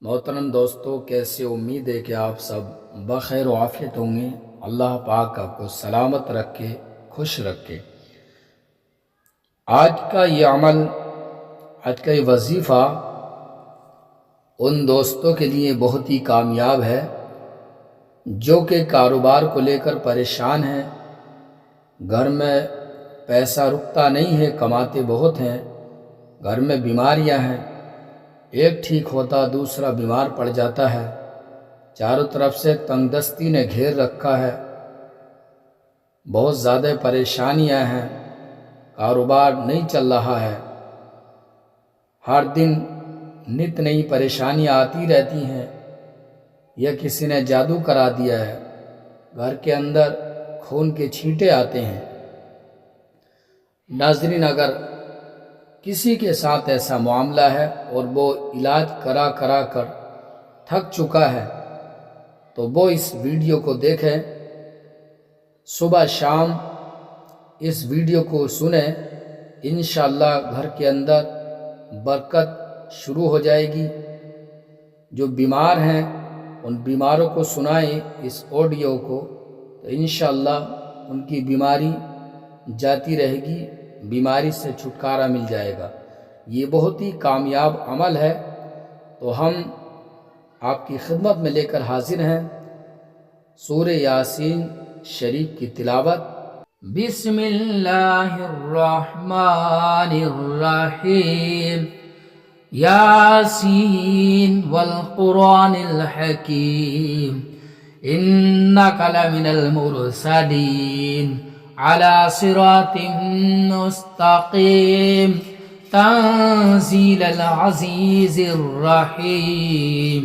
मोहतरम दोस्तों, कैसे? उम्मीद है कि आप सब बखैर व आफियत होंगे। अल्लाह पाक आपको सलामत रखे, खुश रखे। आज का ये अमल, आज का ये वजीफ़ा उन दोस्तों के लिए बहुत ही कामयाब है जो कि कारोबार को लेकर परेशान हैं। घर में पैसा रुकता नहीं है, कमाते बहुत हैं, घर में बीमारियां हैं, एक ठीक होता दूसरा बीमार पड़ जाता है, चारों तरफ से तंगदस्ती ने घेर रखा है, बहुत ज़्यादा परेशानियां हैं, कारोबार नहीं चल रहा है, हर दिन नित नई परेशानियां आती रहती हैं। यह किसी ने जादू करा दिया है, घर के अंदर खून के छींटे आते हैं। नाज़रीन, अगर किसी के साथ ऐसा मामला है और वो इलाज करा करा कर थक चुका है तो वो इस वीडियो को देखें, सुबह शाम इस वीडियो को सुने। इंशाअल्लाह घर के अंदर बरकत शुरू हो जाएगी। जो बीमार हैं उन बीमारों को सुनाएं इस ऑडियो को, तो इंशाअल्लाह उनकी बीमारी जाती रहेगी, बीमारी से छुटकारा मिल जाएगा। ये बहुत ही कामयाब अमल है, तो हम आपकी खिदमत में लेकर हाजिर हैं सूरे यासीन शरीफ की तिलावत। बिस्मिल्लाहिर्रहमानिर्रहीम। यासीन वल कुरानिल हकीम, इन्नका लमिनल मुरसलीन अला सिरातिम मुस्तकीम, तंजीलल अज़ीज़िर रहीम,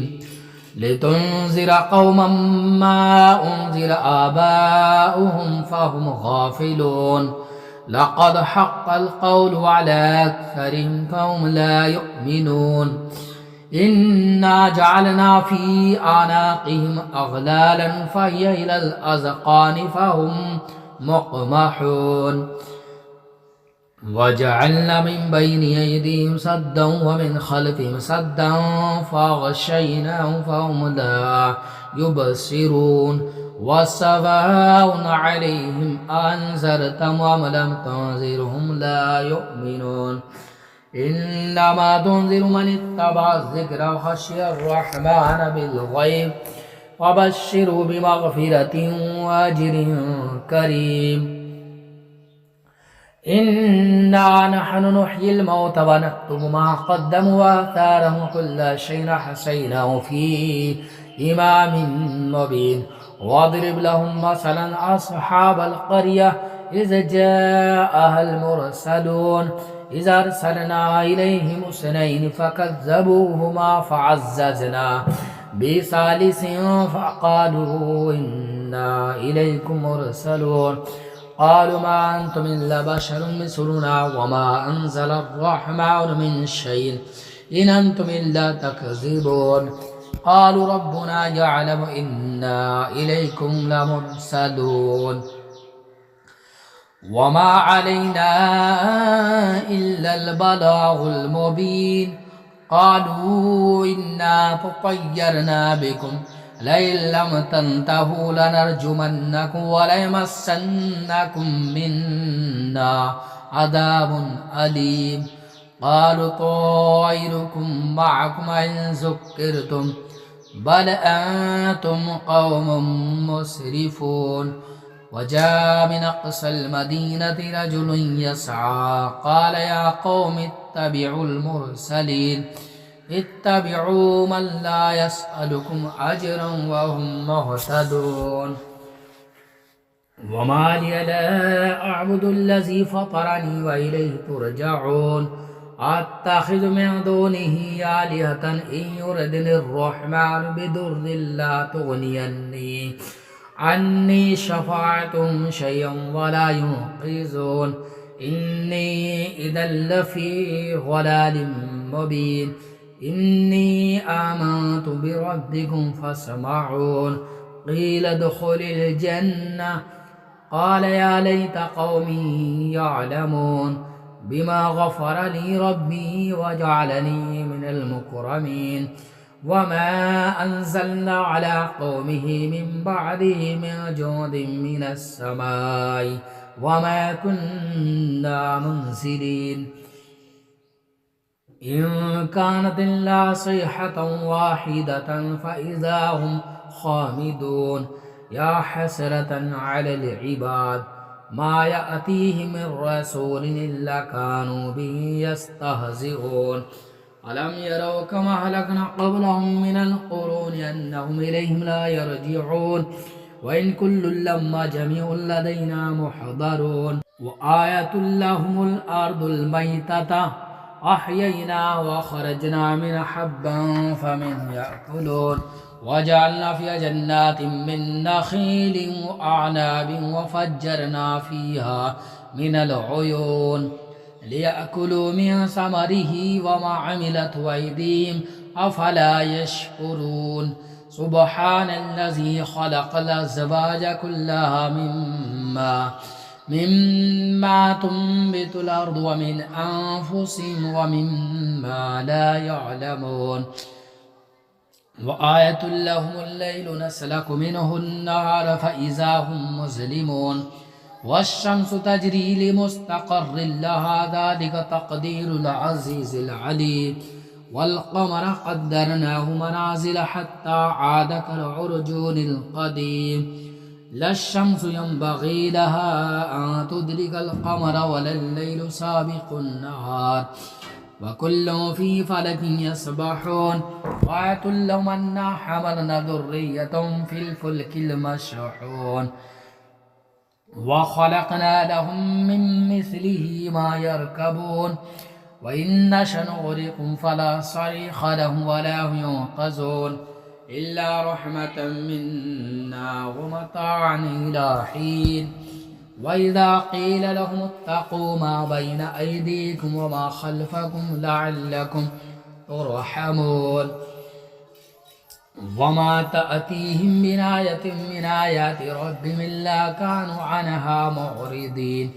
लितुन्ज़िर कौमम मा उन्ज़िर आबाउहुम फहुम गाफिलून, लक़द हक़्क़ल क़ौलु अला अक्सरिहिम फ़हुम ला युमिनून, इन्ना जअलना फ़ी अनाक़िहिम अग़लालन फ़हिय इलल अज़क़ानि फ़हुम मुक़महून, वजअलना मिन बैनि अयदीहिम सद्दन व मिन खल्फ़िहिम सद्दन फ़अग़शयनाहुम फ़हुम ला युबसिरून, वसवाउन अलैहिम अअन्ज़रतहुम अम लम तुन्ज़िरहुम ला युमिनून, इन्नमा तुन्ज़िरु मन इत्तबअ ज़िक्र व ख़शिय अर्रहमान बिल-ग़ैब, फ़बश्शिरहु बिमग़फ़िरतिन व अज्रिन करीम। इन्ना नहनु नुह्यिल मौता व नक्तुबु मा क़द्दमू व आथारहुम, कुल्ल शैइन अहसैनाहु फ़ी इमामिन मुबीन, वज़रिब लहुम मसलन अस्हाबल क़र्यह इज़ जाअहल मुरसलून, इज़ अरसलना इलैहिम इस्नैन फ़कज़्ज़बूहुमा फ़अज़्ज़ज़ना बिसालिसिन फ़क़ालू इन्ना इलैकुम मुरसलून, क़ालू मा अंतुम इल्ला बशरुम मिस्लुना व मा अंज़लर्रहमानु मिन शैइन इन अंतुम इल्ला तकज़िबून, क़ालू रब्बुना यअलमु इन्ना इलैकुम लमुरसलून, व मा अलैना इल्लल बलागुल मुबीन, क़ालू इन्ना तत्तय्यरना बिकुम लइन लम तंतहू लनरजुमन्नकुम व लयमस्सन्नकुम मिन्ना अज़ाबुन अलीम, क़ालू ताइरुकुम मअकुम इन ज़ुक्किरतुम बल अंतुम क़ौमुम मुस्रिफून, वजाअ मिन अक़सल मदीनति रजुलुन यसअ क़ाल या क़ौमि इत्तबिउल मुरसलीन, इत्तबिउ मन ला यसअलुकुम अजरन व हुम मुहतदून, वमा लिय ला अअबुदुल्लज़ी फ़तरनी व इलैहि तुरजऊन, अत्तख़िज़ु मिन दूनिही आलिहतन इन युरिदिनिर्रहमानु बिदुर्रिन ला तुग़नि अन्नी शफ़ाअतुहुम शैअन व ला युनक़िज़ून, इन्नी इज़न लफ़ी ज़लालिम मुबीन, इन्नी आमनतु बिरब्बिकुम फ़स्मऊन, क़ील उद्ख़ुलिल जन्नह, क़ाल या लैत क़ौमी यअलमून, बिमा ग़फ़र ली रब्बी व जअलनी मिनल मुकरमीन, وما أنزلنا على قومه من بعده من جند من السماء وما كنا منزلين إن كانت إلا صيحة واحدة فإذا هم خامدون يا حسرة على العباد ما يأتيهم من رسول إلا كانوا به يستهزئون ألم يروا كما أهلكنا قبلهم من القرون أنهم إليهم لا يرجعون وإن كل لما جميع لدينا محضرون وآية لهم الأرض الميتة أحيينا وخرجنا من حبا فمن يأكلون وجعلنا فيها جنات من نخيل وأعناب وفجرنا فيها من العيون ليأكلوا من ثمره وما عملت أيديهم أفلا يشكرون سبحان الذي خلق الأزواج كلها مما تنبت الأرض ومن أنفسهم ومما لا يعلمون وآية لهم الليل نسلك منه النهار فإذا هم مظلمون والشمس تجري لمستقر لها ذلك تقدير العزيز العليم والقمر قدرناه منازل حتى عاد كالعرجون القديم لا الشمس ينبغي لها أن تدرك القمر ولا الليل سابق النهار وكل في فلك يسبحون وآية لهم أنا حملنا ذرية في الفلك المشحون وخلقنا لهم من مثله ما يركبون وإن نشأ نغرقهم فلا صريخ لهم ولا هم ينقذون إلا رحمة منا ومتاعا إلى حين وإذا قيل لهم اتقوا ما بين أيديكم وما خلفكم لعلكم ترحمون وما تأتيهم من آية من آيات ربهم إلا كانوا عنها معرضين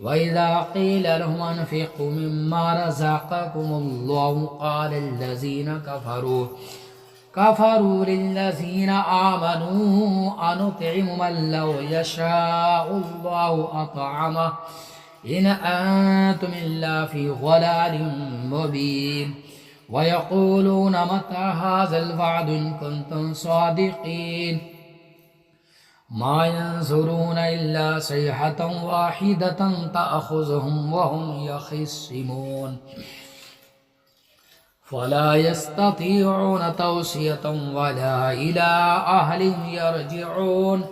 وإذا قيل لهم أنفقوا مما رزقكم الله قال الذين كفروا للذين آمنوا أنطعم من لو يشاء الله أطعمه إن أنتم إلا في ضلال مبين ويقولون متى هذا الوعد إن كنتم صادقين ما ينظرون إلا صيحة واحدة تأخذهم وهم يخصمون فلا يستطيعون توصية ولا إلى أهلهم يرجعون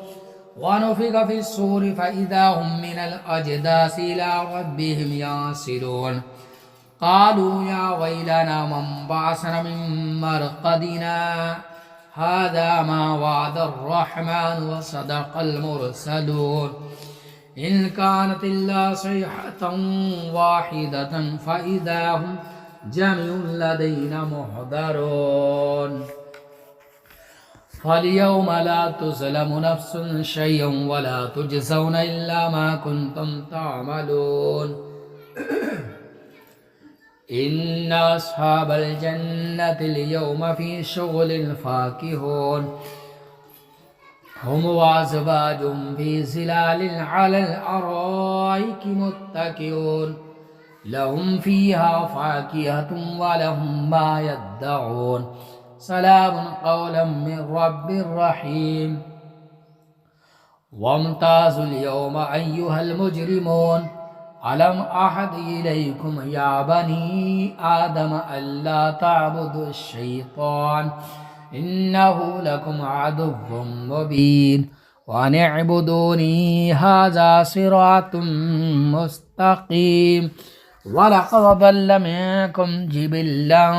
ونفخ في الصور فإذا هم من الأجداث إلى ربهم ينسلون قالوا يا ويلنا من بعثنا من مرقدنا هذا ما وعد الرحمن وصدق المرسلون إن كانت إلا صيحة واحدة فإذا هم جميع لدينا محضرون فاليوم لا تظلم نفس شيئا ولا تجزون إلا ما كنتم تعملون إن أصحاب الجنة اليوم في شغل فاكهون هم وأزواجهم في ظلال على الأرائك متكئون لهم فيها فاكهة ولهم ما يدعون سلام قولا من رب رحيم وامتازوا اليوم أيها المجرمون ألم أحد إليكم يا بني آدم ألا تعبدوا الشيطان إنه لكم عدو مبين وأن اعبدوني هذا صراط مستقيم ولقد ضل منكم جبلا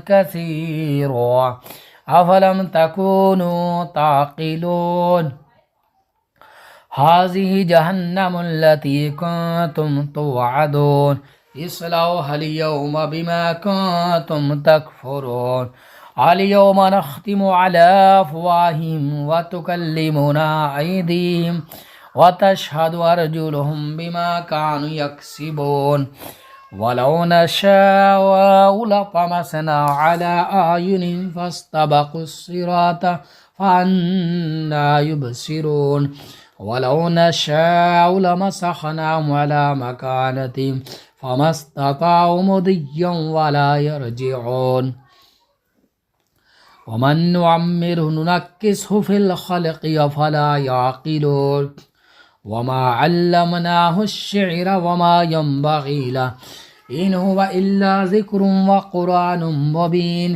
كثيرا أفلم تكونوا تعقلون هذه جهنم التي كنتم توعدون اصلوها اليوم بما كنتم تكفرون اليوم نختم على أفواههم وتكلمنا أيديهم وتشهد أرجلهم بما كانوا يكسبون वलौ नशाअ लतमसना अला आयुनिहिम फस्तबक़ु स्सिरात फअन्ना युबसिरून वलौ नशाअ लमसखनाहुम अला मकानतिहिम फमस्तताअू मुदिय्यन वला यरजिऊन वमन नुअम्मिरहु नुनक्किसहु फिल खल्क़ि अफला याक़िलून वमा अल्लमनाहु अश्शिअर वमा यंबग़ी लहु इन हुवा इल्ला ज़िक्रुन व क़ुरआनुम मुबीन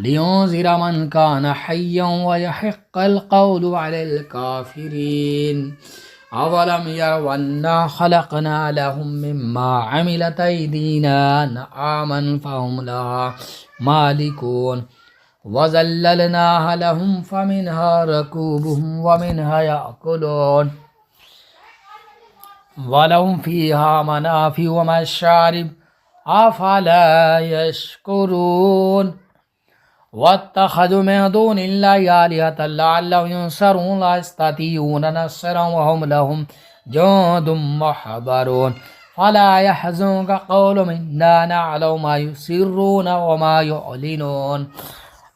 लियुनज़िर मन कान हय्यन व यहिक़्क़ल क़ौलु अलल काफ़िरीन अवलम यरौ अन्ना खलक़ना लहुम मिम्मा अमिलत अयदीना अनआमन फ़हुम लहा मालिकून वज़ल्ललनाहा लहुम फ़मिन्हा रकूबुहुम वमिन्हा याकुलून वलहुम फ़ीहा मनाफ़िअ व मशारिब अफ़ला यशकुरून वत्तख़ज़ू मिन दूनिल्लाहि आलिहतन लअल्लहुम युनसरून ला यस्ततीऊन नस्रन व हुम लहुम जुंदुम मुहज़रून फला यहज़ुनक क़ौलुहुम इन्ना नअलमु मा युसिर्रून व मा युअलिनून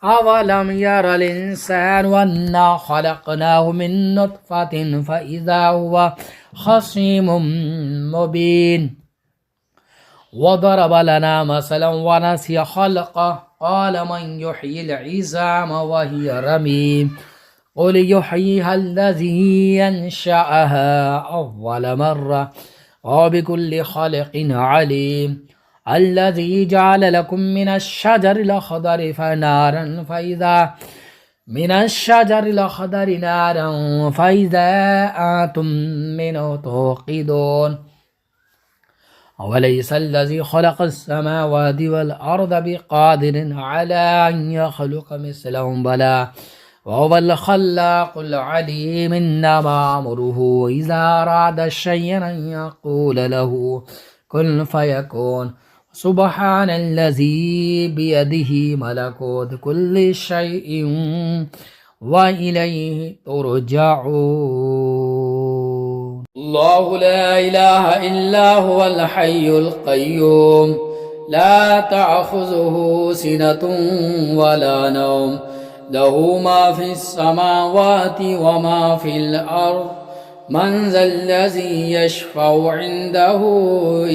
अवलम यरल इंसानु अन्ना खलक़नाहु मिन नुत्फ़तिन फ़इज़ा हुवा ख़सीमुम मुबीन वदरब लना मसलन व नसिय ख़ल्क़ह क़ाल मन युह्यिल इज़ाम व हिय रमीम क़ुल युह्यिहा अल्लज़ी अंशअहा अव्वल मर्रह व बिकुल्लि ख़ल्क़िन अलीम अल्लज़ी जअल लकुम मिनश्शजरिल अख़दरि नारन फ़इज़ा अंतुम मिन्हु तूक़िदून अवलैसा अल्लज़ी ख़लक़स्समावाति वल अर्ज़ बिक़ादिरिन अला अन यख़लुक़ मिस्लहुम बला वहुवल ख़ल्लाक़ुल अलीम इन्नमा अम्रुहु इज़ा अरादा शय'अन अन यक़ूल लहु कुन फ़यकून सुब्हानल्लज़ी बियदिही मलकूतु कुल्लि शैइन व इलैहि तुरजऊन अल्लाहु ला इलाहा इल्ला हुवल हय्युल क़य्यूम ला तअख़ुज़ुहु सिनतुन वला नौम लहु मा फ़िस समावाति व मा फ़िल अर्ज़ मन ज़ल्लज़ी यशफ़अु इंदहु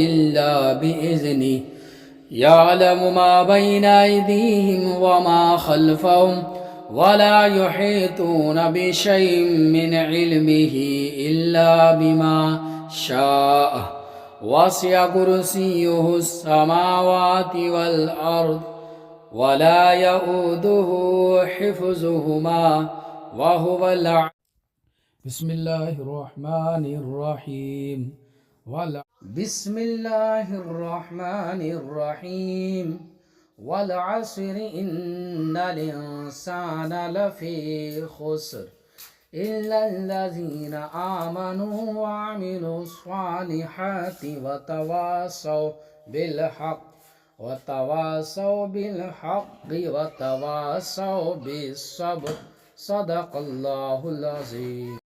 इल्ला बिइज़्निहि यअलमु मा बैना अयदीहिम व मा ख़ल्फ़हुम वला युहीतून बिशैइन मिन इल्मिहि इल्ला बिमा शाअ वसिअ कुर्सियुहु अस्समावाति वल अर्ज़ वला यऊदुहु हिफ़्ज़ुहुमा व हुवल बिस्मिल्लाहिर्रहमानिर्रहीम बिस्मिल्लाहिर्रहमानिर्रहीम वल अस्रि इन्नल इंसान लफ़ी खुस्र इल्लल्लज़ीना आमनू व अमिलुस्सालिहाति व तवासौ बिलहक़्क़ि व तवासौ बिस्सब्र सदक़ल्लाहुल अज़ीम।